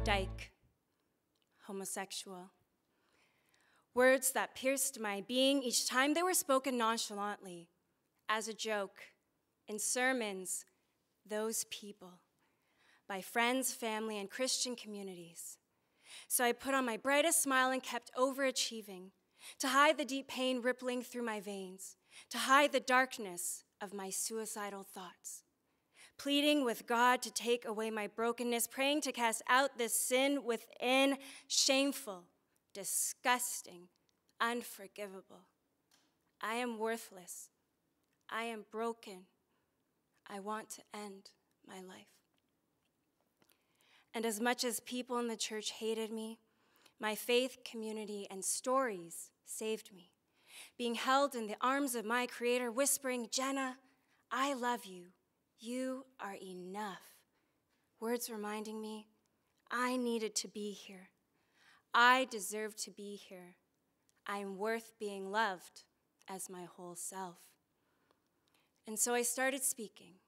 dyke, homosexual. Words that pierced my being each time they were spoken nonchalantly, as a joke, in sermons, those people, by friends, family, and Christian communities. So I put on my brightest smile and kept overachieving, to hide the deep pain rippling through my veins, to hide the darkness of my suicidal thoughts. Pleading with God to take away my brokenness, praying to cast out this sin within, shameful, disgusting, unforgivable. I am worthless. I am broken. I want to end my life. And as much as people in the church hated me, my faith, community, and stories saved me. Being held in the arms of my Creator, whispering, "Jenna, I love you. You are enough." Words reminding me I needed to be here. I deserve to be here. I am worth being loved as my whole self. And so I started speaking,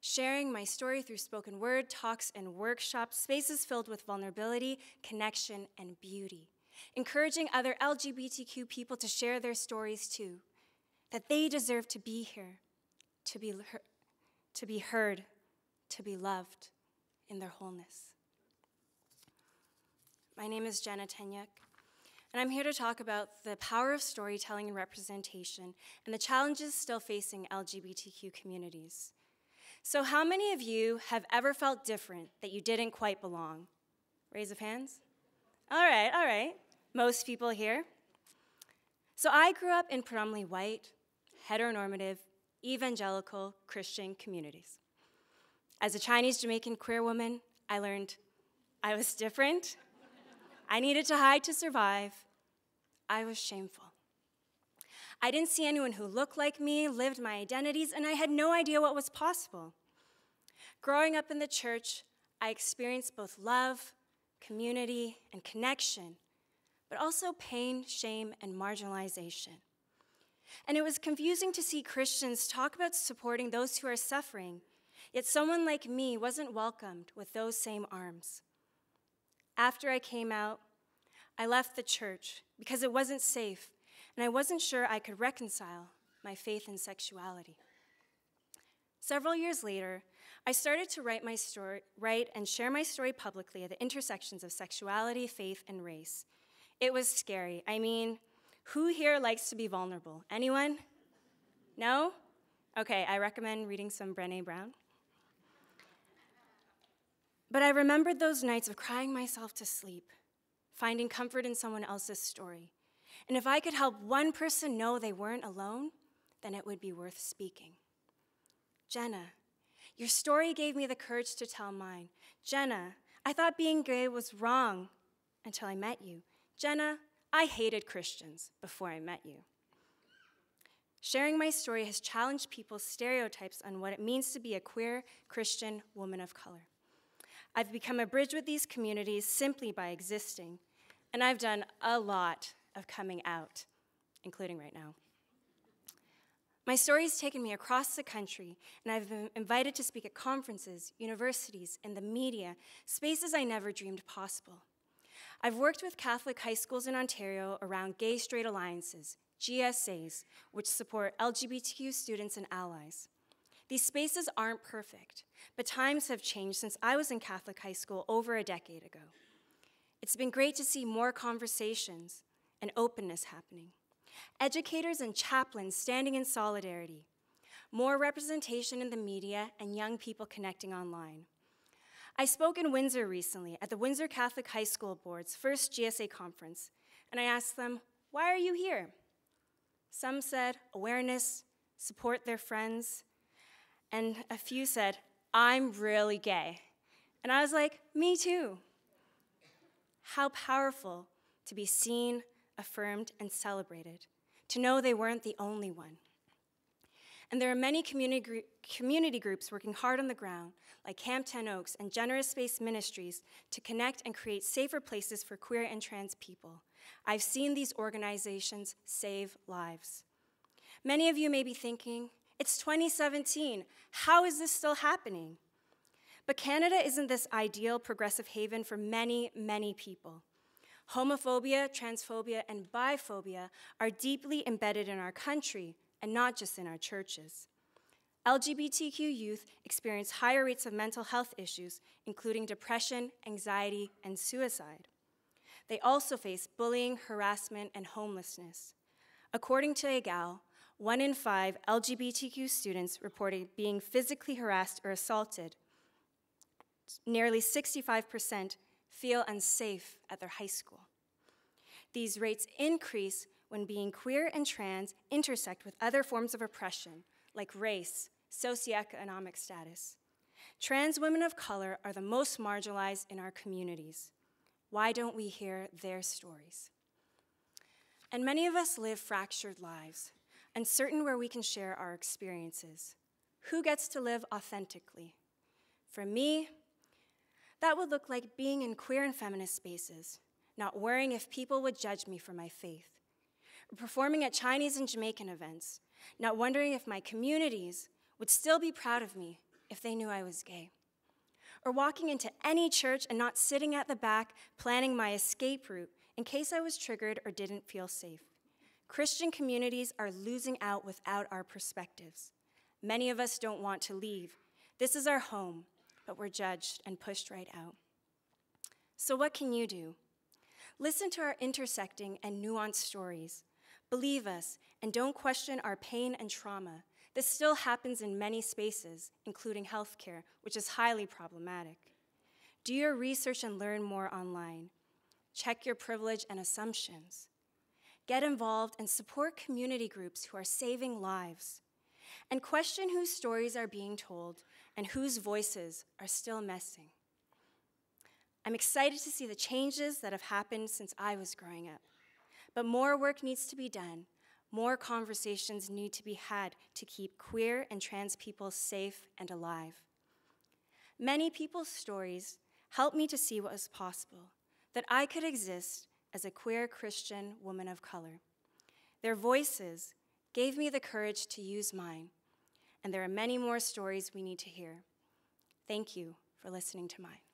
sharing my story through spoken word, talks, and workshops, spaces filled with vulnerability, connection, and beauty, encouraging other LGBTQ people to share their stories too, that they deserve to be here, to be heard, to be loved in their wholeness. My name is Jenna Tenn-Yuk, and I'm here to talk about the power of storytelling and representation and the challenges still facing LGBTQ communities. So how many of you have ever felt different, that you didn't quite belong? Raise of hands. All right. Most people here. So I grew up in predominantly white, heteronormative, evangelical Christian communities. As a Chinese Jamaican queer woman, I learned I was different. I needed to hide to survive. I was shameful. I didn't see anyone who looked like me, lived my identities, and I had no idea what was possible. Growing up in the church, I experienced both love, community, and connection, but also pain, shame, and marginalization. And it was confusing to see Christians talk about supporting those who are suffering, yet someone like me wasn't welcomed with those same arms. After I came out, I left the church because it wasn't safe, and I wasn't sure I could reconcile my faith and sexuality. Several years later, I started to write and share my story publicly at the intersections of sexuality, faith, and race. It was scary. I mean, who here likes to be vulnerable? Anyone? No? Okay, I recommend reading some Brené Brown. But I remembered those nights of crying myself to sleep, finding comfort in someone else's story. And if I could help one person know they weren't alone, then it would be worth speaking. Jenna, your story gave me the courage to tell mine. Jenna, I thought being gay was wrong until I met you. Jenna, I hated Christians before I met you. Sharing my story has challenged people's stereotypes on what it means to be a queer Christian woman of color. I've become a bridge with these communities simply by existing, and I've done a lot of coming out, including right now. My story has taken me across the country, and I've been invited to speak at conferences, universities, and the media, spaces I never dreamed possible. I've worked with Catholic high schools in Ontario around gay-straight alliances, GSAs, which support LGBTQ students and allies. These spaces aren't perfect, but times have changed since I was in Catholic high school over a decade ago. It's been great to see more conversations and openness happening. Educators and chaplains standing in solidarity. More representation in the media and young people connecting online. I spoke in Windsor recently at the Windsor Catholic High School Board's first GSA conference, and I asked them, "Why are you here?" Some said awareness, support their friends, and a few said, "I'm really gay." And I was like, me too. How powerful to be seen, affirmed, and celebrated, to know they weren't the only one. And there are many community groups working hard on the ground, like Camp 10 Oaks and Generous Space Ministries, to connect and create safer places for queer and trans people. I've seen these organizations save lives. Many of you may be thinking, it's 2017, how is this still happening? But Canada isn't this ideal progressive haven for many, many people. Homophobia, transphobia, and biphobia are deeply embedded in our country, and not just in our churches. LGBTQ youth experience higher rates of mental health issues, including depression, anxiety, and suicide. They also face bullying, harassment, and homelessness. According to EGAL, 1 in 5 LGBTQ students reported being physically harassed or assaulted. Nearly 65% feel unsafe at their high school. These rates increase when being queer and trans intersect with other forms of oppression, like race, socioeconomic status. Trans women of color are the most marginalized in our communities. Why don't we hear their stories? And many of us live fractured lives, uncertain where we can share our experiences. Who gets to live authentically? For me, that would look like being in queer and feminist spaces, not worrying if people would judge me for my faith, or performing at Chinese and Jamaican events, not wondering if my communities would still be proud of me if they knew I was gay, or walking into any church and not sitting at the back planning my escape route in case I was triggered or didn't feel safe. Christian communities are losing out without our perspectives. Many of us don't want to leave. This is our home, but we're judged and pushed right out. So what can you do? Listen to our intersecting and nuanced stories. Believe us, and don't question our pain and trauma. This still happens in many spaces, including healthcare, which is highly problematic. Do your research and learn more online. Check your privilege and assumptions. Get involved and support community groups who are saving lives. And question whose stories are being told and whose voices are still missing. I'm excited to see the changes that have happened since I was growing up. But more work needs to be done. More conversations need to be had to keep queer and trans people safe and alive. Many people's stories helped me to see what was possible, that I could exist as a queer Christian woman of color. Their voices gave me the courage to use mine, and there are many more stories we need to hear. Thank you for listening to mine.